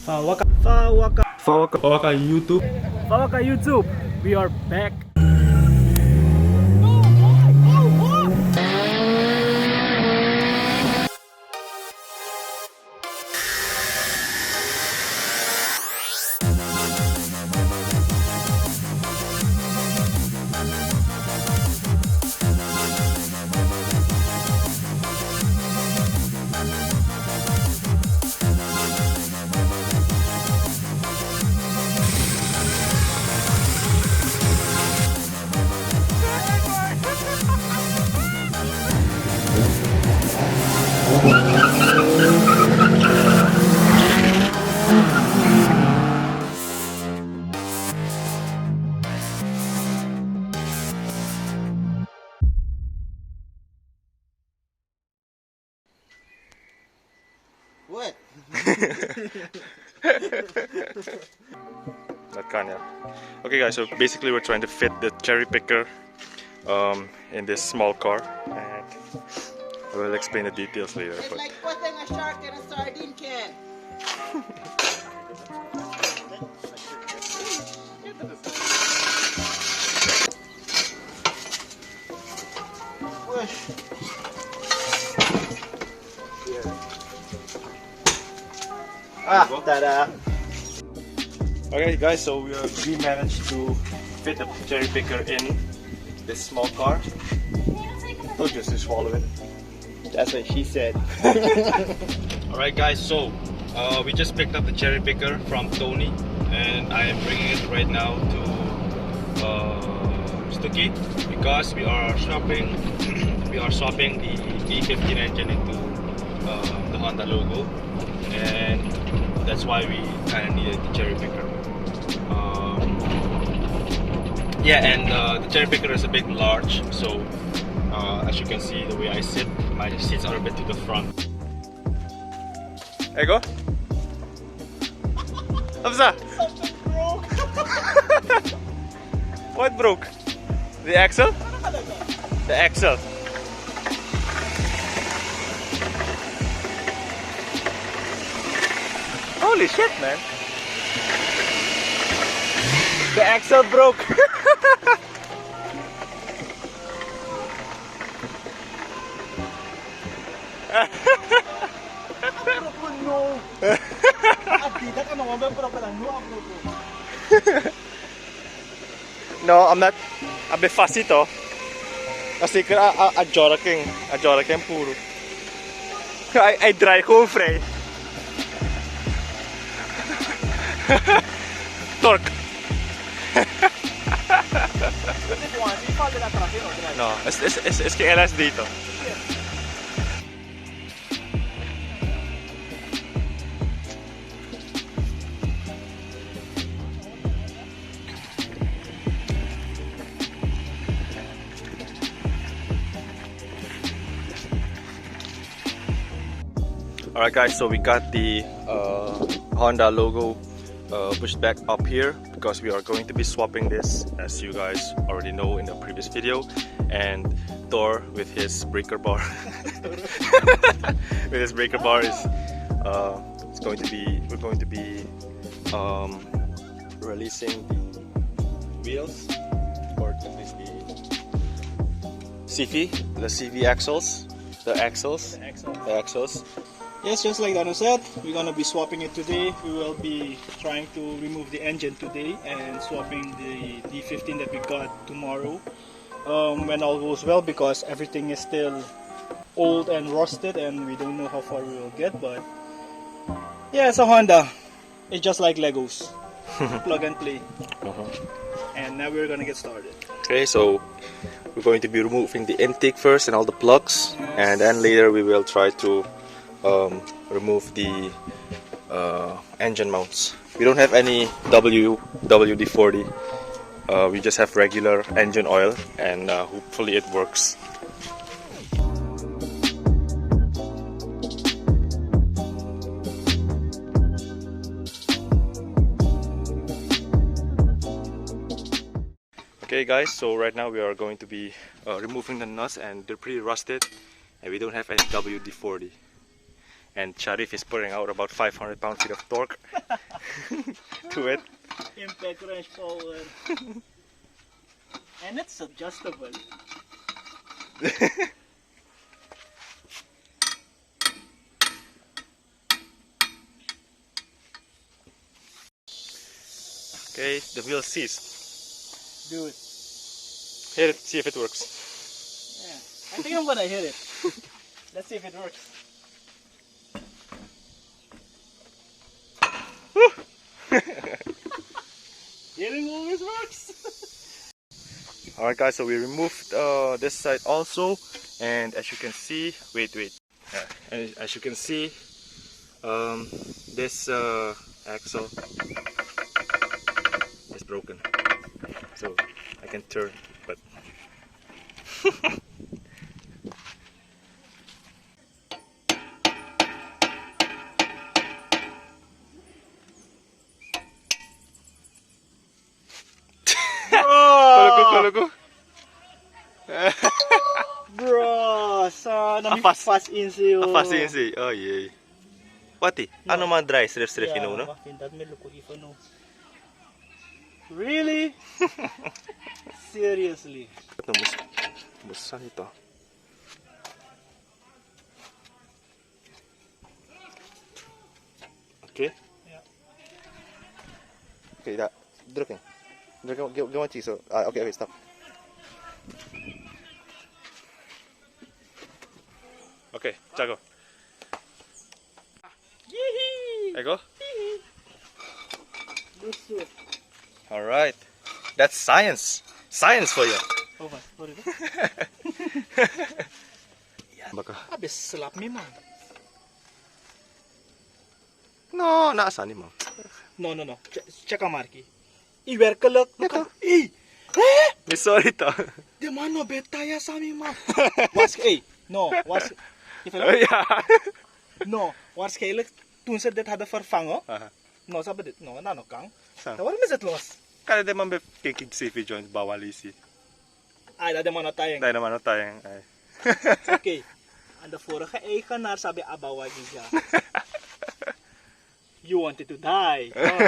Fawaka YouTube. Fawaka YouTube, we are back. What? That kind of. Okay guys, so basically we're trying to fit the cherry picker in this small car, and I will explain the details later. It's But like putting a shark in a sardine can. Push. Ta-da! okay guys, so we managed to fit the cherry picker in this small car. Don't just swallow it. That's what she said. Alright guys, so we just picked up the cherry picker from Tony, and I am bringing it right now to Stucky because we are swapping the E15 engine into the Honda logo, and that's why we kind of needed the cherry picker. Yeah, and the cherry picker is a bit large, so as you can see, the way I sit, my seats are a bit to the front. There you go. Hamza! Something broke. What broke? The axle? The axle. Holy shit, man. The axle broke. No. No, I'm not. A bit fussy to. Kasi a joraking puro. I dry ko frey. Torque. No, es que eras dito. Alright guys, so we got the Honda logo pushed back up here because we are going to be swapping this, as you guys already know in the previous video, and Thor with his breaker bar with his breaker bar is we're going to be releasing the wheels, or at least the CV axles, the axles. Yes, just like Dano said, we're gonna be swapping it today. We will be trying to remove the engine today and swapping the D15 that we got tomorrow. When all goes well, because everything is still old and rusted and we don't know how far we will get, but yeah, it's a Honda. It's just like Legos. Plug and play. And now we're gonna get started. Okay, so we're going to be removing the intake first and all the plugs, yes. And then later we will try to remove the engine mounts. We don't have any WD-40. We just have regular engine oil, and hopefully it works. Okay guys, so right now we are going to be removing the nuts, and they're pretty rusted, and we don't have any WD-40. and Sharif is putting out about 500 pound-feet of torque to it. Impact wrench power. And it's adjustable. Okay, the wheel ceased. Do it. Hit it, see if it works. Yeah. I think I'm gonna hit it. Let's see if it works. Hitting always works. Alright guys, so we removed this side also, and as you can see, wait. And as you can see, this axle is broken. So I can turn, but Kalo ko. Bro, sana may Afas. fast in sa'yo. Afas yun si. Oh yeah. Wati, ano man dry strip Yeah, no? that may look if no. Really? Seriously? Ito musan ito. Okay. Yeah. Okay, that. Druk yan. Gawa cheese. Okay, stop. Okay, Chago. Yee-hee! I go. Lusso. Alright. That's science. Science for you. Oh, what is it? Baka. Abis slap me, man. No, nasa ni ma'am. No. Check a marky. Iwerkalak. Ito. Eh! May sorry to. Di man no betaya sa amin, ma'am. No, was Oh yeah. No, was kailik toen ze dit hadden vervangen. No, sabi dit. No, ano kang? Waarom is het los? Kaya di man be kikig CV joint bawal isi. Ay, dat man tayong. Dahil naman tayong ay. Okay. Aan de vorige eigenaar sabi abawag siya. You wanted to die. Oh,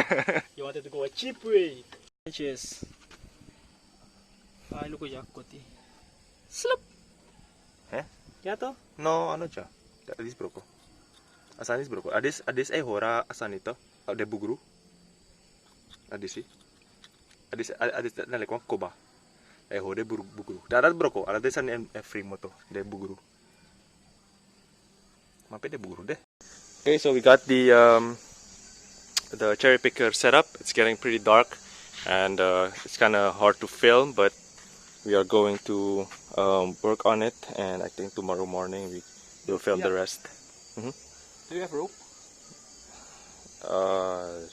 you wanted to go a cheap way. Cheers. Ay, luko yakoti. Slap. Eh? Yato? No, ano siya? Adis bro ko. Asan is bro ko? Adis ay hora asan ito? De bugru. Adis si. Adis nalikuan ko ba? Ay ho de bugru. Darat bro ko. Ada san free mo to. De bugru. Mape de bugru de. Okay, so we got the cherry picker set up. It's getting pretty dark and it's kind of hard to film, but we are going to work on it, and I think tomorrow morning we will film the rest. Do you have rope?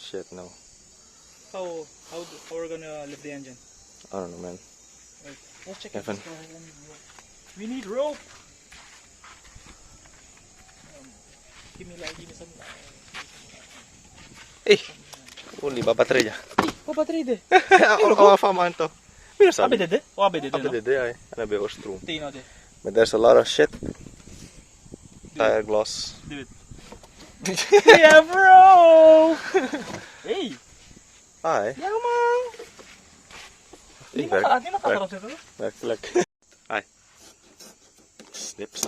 Shit, no. How we're gonna lift the engine? I don't know, man. Wait, let's check Evan. it. We need rope. Give me some. Eh, only ba baterya? Vad bateri det? Vad fan man to? Abi dede? O abi dede no? Det är en bit ostrom. Tino det. But there's a lot of shit. Tire gloss. Do it. Yeah, bro! Hey! Hi. Ja, man! Di nakakarap ito? Verkligen. Hi. Snips.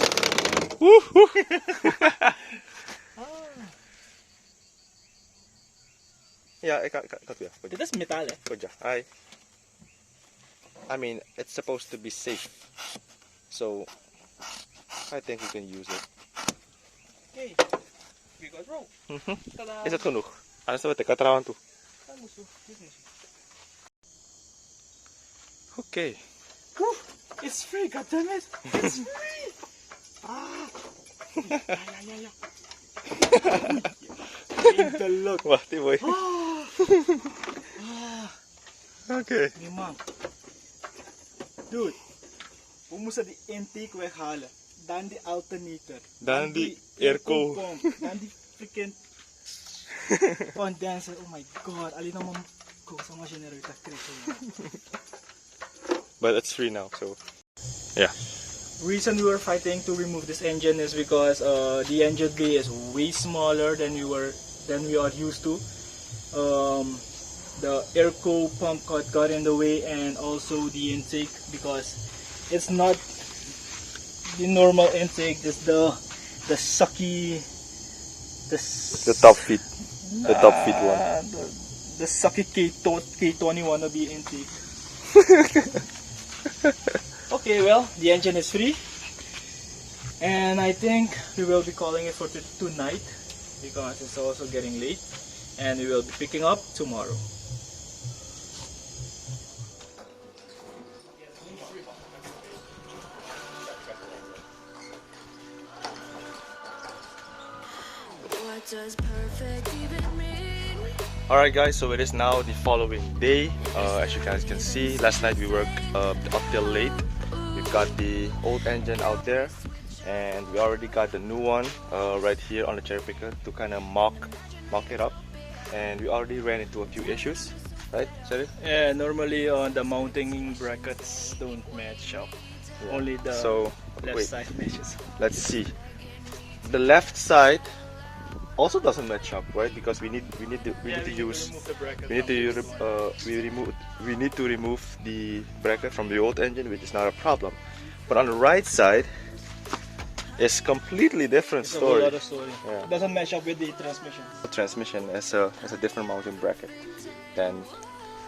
Ja, ik kan weer. Dit is metaal, eh? Good job. Hi. I mean, it's supposed to be safe. So, I think we can use it. Okay. We got rope. Tada! Is het genoeg? Anders hebben we het katrawan toe. Okay. It's free, goddammit! It's free! Ja. Ain't the look. Wacht, die boy. Okay. Nee, man. Dude, we moesten die intake weghalen. Dan die alternator. Dan die airco. Dan die freaking condenser. Oh my god. Alleen nog maar koos om generator krijgen. But it's free now, so yeah. reason we were fighting to remove this engine is because the engine bay is way smaller than we are used to. The air pump got in the way, and also the intake, because it's not the normal intake. It's the sucky, The top feed one. the sucky K20 wannabe intake. Okay, well, the engine is free, and I think we will be calling it for tonight because it's also getting late, and we will be picking up tomorrow. What does perfect even mean? Alright guys, so it is now the following day. As you guys can see, last night we worked up till late. We've got the old engine out there, and we already got the new one right here on the cherry picker to kind of mock it up. And we already ran into a few issues, right, Sherry? Yeah, normally the mounting brackets don't match up. Yeah. Only the left side matches. Let's see. The left side also doesn't match up, right? Because we need to remove the bracket from the old engine, which is not a problem. But on the right side, it's completely different It's story. a whole other story. Yeah. It doesn't match up with the transmission. The transmission has a different mounting bracket than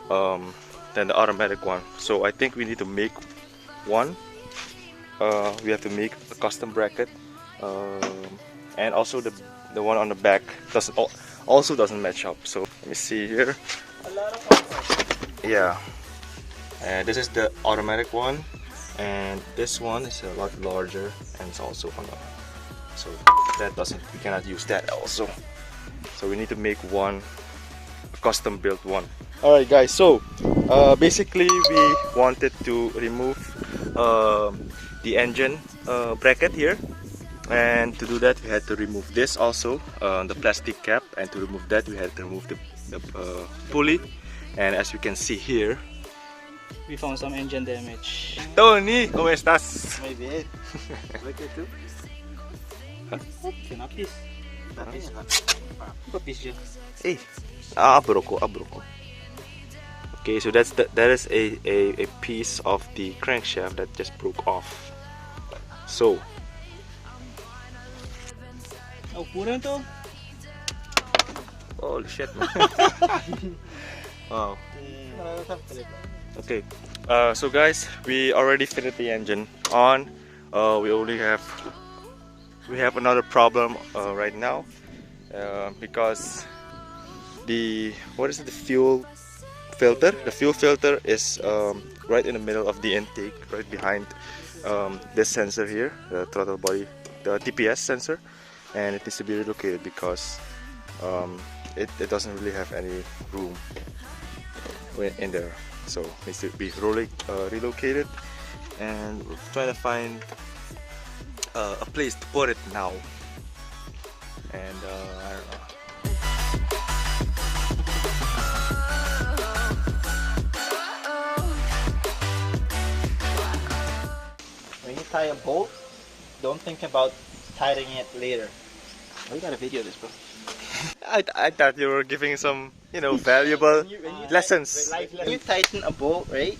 the automatic one. So I think we need to make one. We have to make a custom bracket, and also the one on the back also doesn't match up. So let me see here. A lot of Yeah, and this is the automatic one, and this one is a lot larger, and it's also on the, so we cannot use that also. So we need to make one, a custom built one. Alright guys, so basically we wanted to remove the engine bracket here. And to do that, we had to remove this also, the plastic cap, and to remove that, we had to remove the pulley. And as you can see here, we found some engine damage. Tony, ¿cómo estás? Muy bien. Look at you. Kinapis. Tapis. Papis dyan. Hey, abroko. Okay, so that is a piece of the crankshaft that just broke off. So Oh, puro to? oh shit, man. Wow. Okay, so guys, we already fitted the engine on. We have another problem right now because the fuel filter. The fuel filter is right in the middle of the intake, right behind this sensor here, the throttle body, the TPS sensor, and it needs to be relocated because it doesn't really have any room in there. So it needs to be relocated, and we're trying to find a place to put it now. And I don't know. When you tie a bolt, don't think about tightening it later. Oh, you gotta video this, bro. I thought you were giving some, valuable lessons. When you tighten a bolt, right?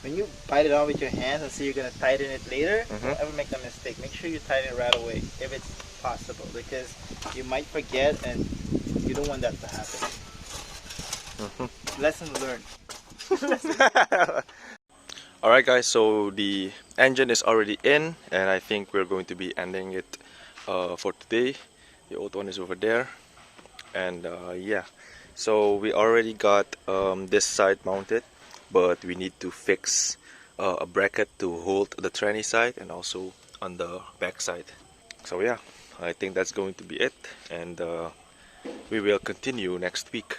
When you bite it on with your hands and say you're gonna tighten it later, don't ever make that mistake. Make sure you tighten it right away if it's possible, because you might forget and you don't want that to happen. Lesson learned. Alright guys, so the engine is already in, and I think we're going to be ending it for today. The old one is over there, and yeah, so we already got this side mounted, but we need to fix a bracket to hold the tranny side and also on the back side. So yeah, I think that's going to be it, and we will continue next week.